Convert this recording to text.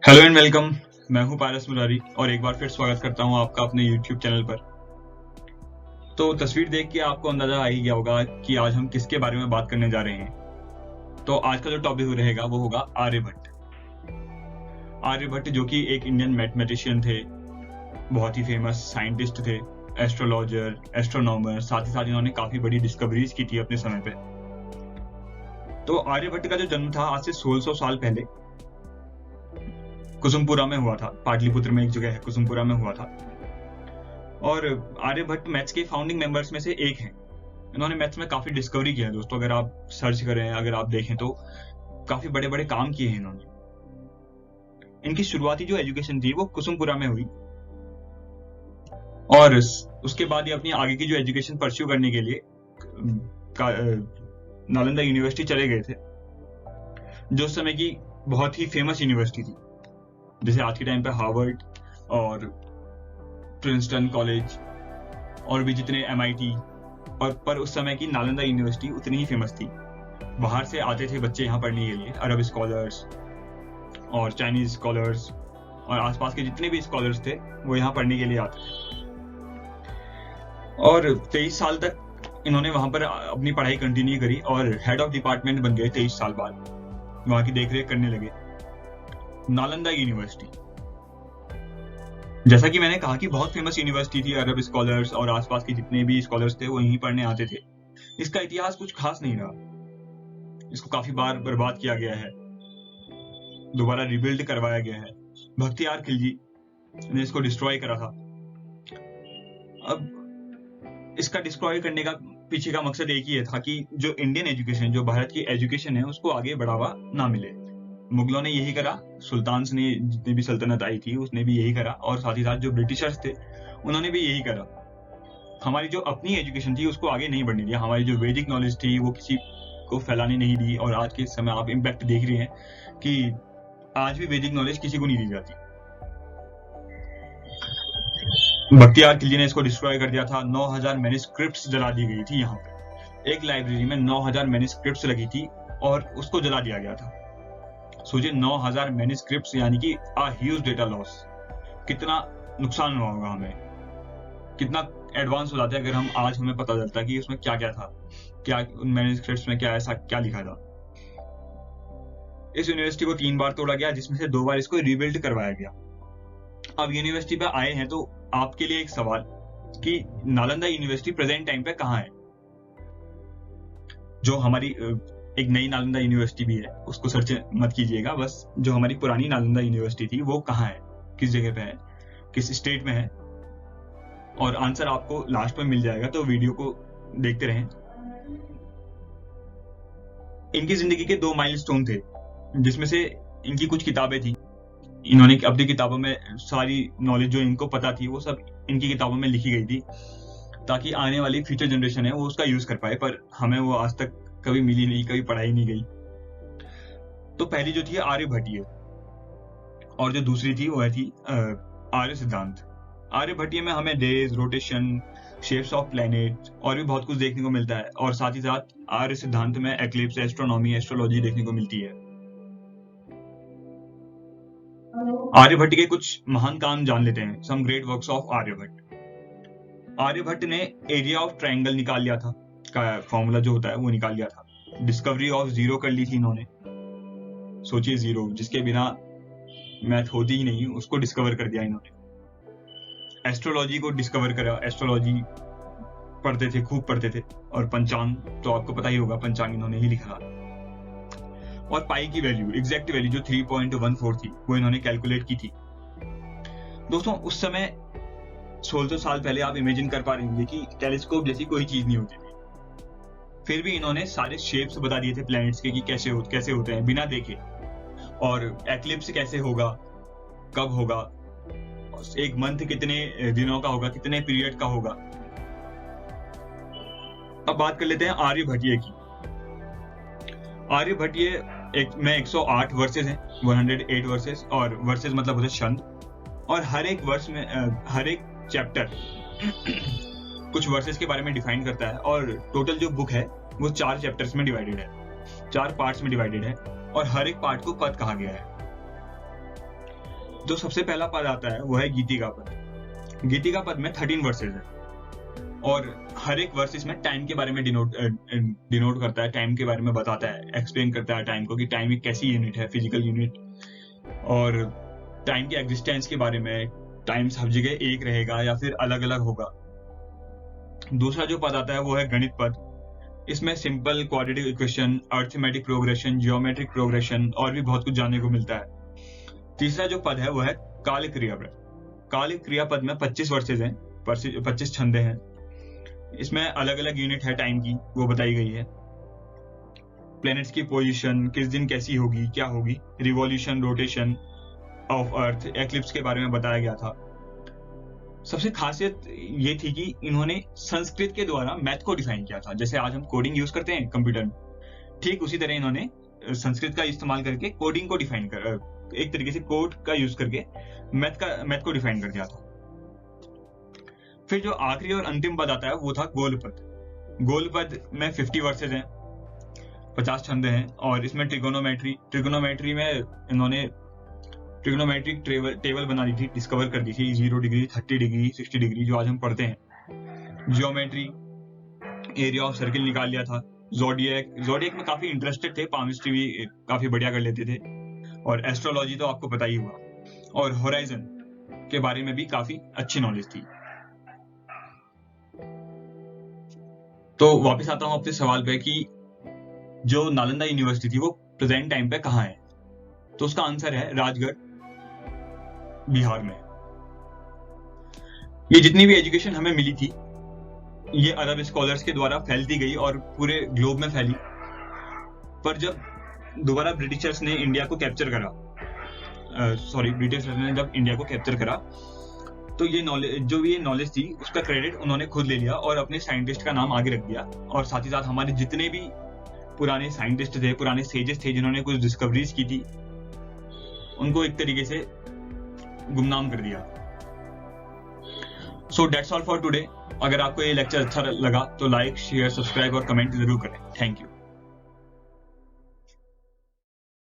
Hello and welcome. मैं हूं पारस मुरारी और एक बार फिर स्वागत करता हूं आपका अपने यूट्यूब चैनल पर। तो तस्वीर देख के आपको अंदाजा आ ही गया होगा कि आज हम किसके बारे में बात करने जा रहे हैं। तो आज का जो टॉपिक रहेगा वो होगा आर्यभट्ट। आर्यभट्ट जो कि एक इंडियन मैथमेटिशियन थे, बहुत ही फेमस साइंटिस्ट थे, एस्ट्रोलॉजर, एस्ट्रोनॉमर, साथ ही साथ इन्होंने काफी बड़ी डिस्कवरीज की थी अपने समय पे। तो आर्यभट्ट का जो जन्म था आज से 1600 साल पहले कुसुमपुरा में हुआ था। पाटलिपुत्र में एक जगह है, कुसुमपुरा में हुआ था। और आर्यभट्ट मैथ्स के फाउंडिंग मेंबर्स में से एक हैं। इन्होंने मैथ्स में काफी डिस्कवरी किया है दोस्तों। अगर आप सर्च करें, अगर आप देखें तो काफी बड़े बड़े काम किए हैं इन्होंने। इनकी शुरुआती जो एजुकेशन थी वो कुसुमपुरा में हुई और उसके बाद ये अपनी आगे की जो एजुकेशन परस्यू करने के लिए नालंदा यूनिवर्सिटी चले गए थे, जो उस समय की बहुत ही फेमस यूनिवर्सिटी थी। जैसे आज के टाइम पे हार्वर्ड और प्रिंसटन कॉलेज और भी जितने MIT, पर उस समय की नालंदा यूनिवर्सिटी उतनी ही फेमस थी। बाहर से आते थे बच्चे यहाँ पढ़ने के लिए, अरब स्कॉलर्स और चाइनीज स्कॉलर्स और आसपास के जितने भी स्कॉलर्स थे वो यहाँ पढ़ने के लिए आते थे। और 23 साल तक इन्होंने वहां पर अपनी पढ़ाई कंटिन्यू करी और हेड ऑफ डिपार्टमेंट बन गए 23 साल बाद। वहां की देखरेख करने लगे। नालंदा यूनिवर्सिटी, जैसा कि मैंने कहा कि बहुत फेमस यूनिवर्सिटी थी, अरब स्कॉलर्स और आसपास के जितने भी स्कॉलर्स थे वो यहीं पढ़ने आते थे। इसका इतिहास कुछ खास नहीं रहा। इसको काफी बार बर्बाद किया गया है, दोबारा रिबिल्ड करवाया गया है। बख्तियार खिलजी ने इसको डिस्ट्रॉय करा था। अब इसका डिस्ट्रॉय करने का पीछे का मकसद एक ही था कि जो इंडियन एजुकेशन, जो भारत की एजुकेशन है, उसको आगे बढ़ावा ना मिले। मुगलों ने यही करा, सुल्तान ने जितनी भी सल्तनत आई थी उसने भी यही करा, और साथ ही साथ जो ब्रिटिशर्स थे उन्होंने भी यही करा। हमारी जो अपनी एजुकेशन थी उसको आगे नहीं बढ़ने दिया। हमारी जो वैदिक नॉलेज थी वो किसी को फैलाने नहीं दी। और आज के समय आप इम्पैक्ट देख रहे हैं कि आज भी वैदिक नॉलेज किसी को नहीं दी जाती। बख्तियार खिलजी ने इसको डिस्ट्रॉय कर दिया था। 9000 मैन्युस्क्रिप्ट्स जला दी गई थी। यहाँ पे एक लाइब्रेरी में 9000 मैन्युस्क्रिप्ट्स लगी थी और उसको जला दिया गया था। सोचिए, 9000 मैन्युस्क्रिप्ट्स यानी कि ह्यूज डेटा लॉस। कितना नुकसान हुआ होगा हमें, कितना एडवांस हो जाता है अगर आज हमें पता चलता कि उसमें क्या क्या था, क्या उन मैन्युस्क्रिप्ट्स में क्या ऐसा क्या लिखा था। इस यूनिवर्सिटी को 3 बार तोड़ा गया, जिसमें से 2 बार इसको रिबिल्ड करवाया गया। अब यूनिवर्सिटी पे आए हैं तो आपके लिए एक सवाल कि नालंदा यूनिवर्सिटी प्रेजेंट टाइम पे कहाँ है। जो हमारी एक नई नालंदा यूनिवर्सिटी भी है, उसको सर्च मत कीजिएगा, बस जो हमारी पुरानी नालंदा यूनिवर्सिटी थी वो कहाँ है, किस जगह पे है, किस स्टेट में है। और आंसर आपको लास्ट में मिल जाएगा, तो वीडियो को देखते रहें। इनकी जिंदगी के 2 माइलस्टोन थे, जिसमें से इनकी कुछ किताबें थी। इन्होंने अपनी किताबों में सारी नॉलेज जो इनको पता थी वो सब इनकी किताबों में लिखी गई थी, ताकि आने वाली फ्यूचर जनरेशन है वो उसका यूज कर पाए। पर हमें वो आज तक कभी मिली नहीं, कभी पढ़ाई नहीं गई। तो पहली जो थी आर्यभट्टीय, और जो दूसरी थी वो थी आर्य सिद्धांत। आर्यभट्टीय में हमें days, rotation, shapes of planet और भी बहुत कुछ देखने को मिलता है। और साथ ही साथ आर्य सिद्धांत में एक्लिप्स, एस्ट्रोनॉमी, एस्ट्रोलॉजी देखने को मिलती है। आर्यभट्ट के कुछ महान काम जान लेते हैं। Some great works of Aryabhatta. Aryabhatta ने एरिया ऑफ ट्रायंगल निकाल लिया था, का फॉर्मूला जो होता है वो निकाल लिया था। डिस्कवरी ऑफ जीरो कर ली थी इन्होंने। सोचिए, जीरो जिसके बिना मैथ होती ही नहीं, उसको डिस्कवर कर दिया इन्होंने। एस्ट्रोलॉजी को डिस्कवर करा। एस्ट्रोलॉजी पढ़ते थे, खूब पढ़ते थे। और पंचांग तो आपको पता ही होगा, पंचांग इन्होंने ही लिखा। और पाई की वैल्यू, एग्जैक्ट वैल्यू जो 3.14 थी, वो इन्होंने कैलकुलेट की थी। दोस्तों, उस समय 1600 साल पहले आप इमेजिन कर पा रहे होंगे कि टेलीस्कोप जैसी कोई चीज नहीं होती थी। फिर भी इन्होंने सारे शेप्स बता दिए थे प्लैनेट्स के कि कैसे होते हैं बिना देखे, और एक्लिप्स कैसे होगा, कब होगा, एक मंथ कितने दिनों का होगा, कितने पीरियड का होगा। अब बात कर लेते हैं आर्यभट्टीय की। आर्यभट्टीय में 108 वर्सेस हैं, 108 वर्सेस। और वर्सेस मतलब होते छंद। और हर एक वर्ष में हर एक चैप्टर कुछ वर्सेस के बारे में डिफाइन करता है। और टोटल जो बुक है वो 4 चैप्टर्स में डिवाइडेड है, 4 पार्ट्स में डिवाइडेड है। और हर एक पार्ट को पद कहा गया है। जो सबसे पहला पद आता है वो है गीतिका पद। गीतिका पद में 13 वर्सेज है और हर एक वर्स इसमें टाइम के बारे में डिनोट करता है, टाइम के बारे में बताता है, एक्सप्लेन करता है टाइम को कि टाइम एक कैसी यूनिट है, फिजिकल यूनिट, और टाइम के एग्जिस्टेंस के बारे में, टाइम सब जगह एक रहेगा या फिर अलग अलग होगा। दूसरा जो पद आता है वो है गणित पद। इसमें simple quadratic equation, arithmetic progression, geometric progression और भी बहुत कुछ जानने को मिलता है। तीसरा जो पद है वो है कालिक क्रियापद। कालिक क्रियापद में 25 वर्सेज हैं, 25 छंदे हैं। इसमें अलग अलग यूनिट है टाइम की, वो बताई गई है। प्लैनेट्स की पोजीशन, किस दिन कैसी होगी, क्या होगी, revolution, rotation of earth, eclipse के बारे में बताया गया था। सबसे खासियत ये थी कि इन्होंने संस्कृत के द्वारा मैथ को डिफाइन किया था। जैसे आज हम कोडिंग यूज करते हैं कंप्यूटर में, ठीक उसी तरह इन्होंने संस्कृत का इस्तेमाल करके कोडिंग को डिफाइन कर, एक तरीके से कोड का यूज करके मैथ को डिफाइन कर दिया था। फिर जो आखिरी और अंतिम पद आता है वो था गोल पद। गोल पद में 50 वर्सेज हैं, 50 छंद हैं और इसमें ट्रिगोनोमेट्री में इन्होंने ट्रिग्नोमेट्रिक टेबल बना दी थी, डिस्कवर कर दी थी, 0 डिग्री, 30 डिग्री, 60 डिग्री, जो आज हम पढ़ते हैं। जियोमेट्री, एरिया ऑफ सर्किल निकाल लिया था। जोडियक में काफी इंटरेस्टेड थे, पामिस्ट्री भी काफी बढ़िया कर लेते थे, और एस्ट्रोलॉजी तो आपको पता ही हुआ, और होराइजन के बारे में भी काफी अच्छी नॉलेज थी। तो वापस आता हूं अपने सवाल पे कि जो नालंदा यूनिवर्सिटी थी वो प्रेजेंट टाइम पे कहाँ है, तो उसका आंसर है राजगढ़, बिहार में। ये जितनी भी एजुकेशन हमें मिली थी ये अरब स्कॉलर्स के द्वारा फैलती गई और पूरे ग्लोब में फैली। पर जब दोबारा ब्रिटिशर्स ने इंडिया को कैप्चर करा, ब्रिटिशर्स ने जब इंडिया को कैप्चर करा, तो ये नॉलेज थी उसका क्रेडिट उन्होंने खुद ले लिया और अपने साइंटिस्ट का नाम आगे रख दिया। और साथ ही साथ हमारे जितने भी पुराने साइंटिस्ट थे, पुराने सेजेस थे जिन्होंने कुछ डिस्कवरीज की थी, उनको एक तरीके से गुमनाम कर दिया। So that's all for today. अगर आपको ये लेक्चर अच्छा लगा तो लाइक, शेयर, सब्सक्राइब और कमेंट जरूर करें। Thank you.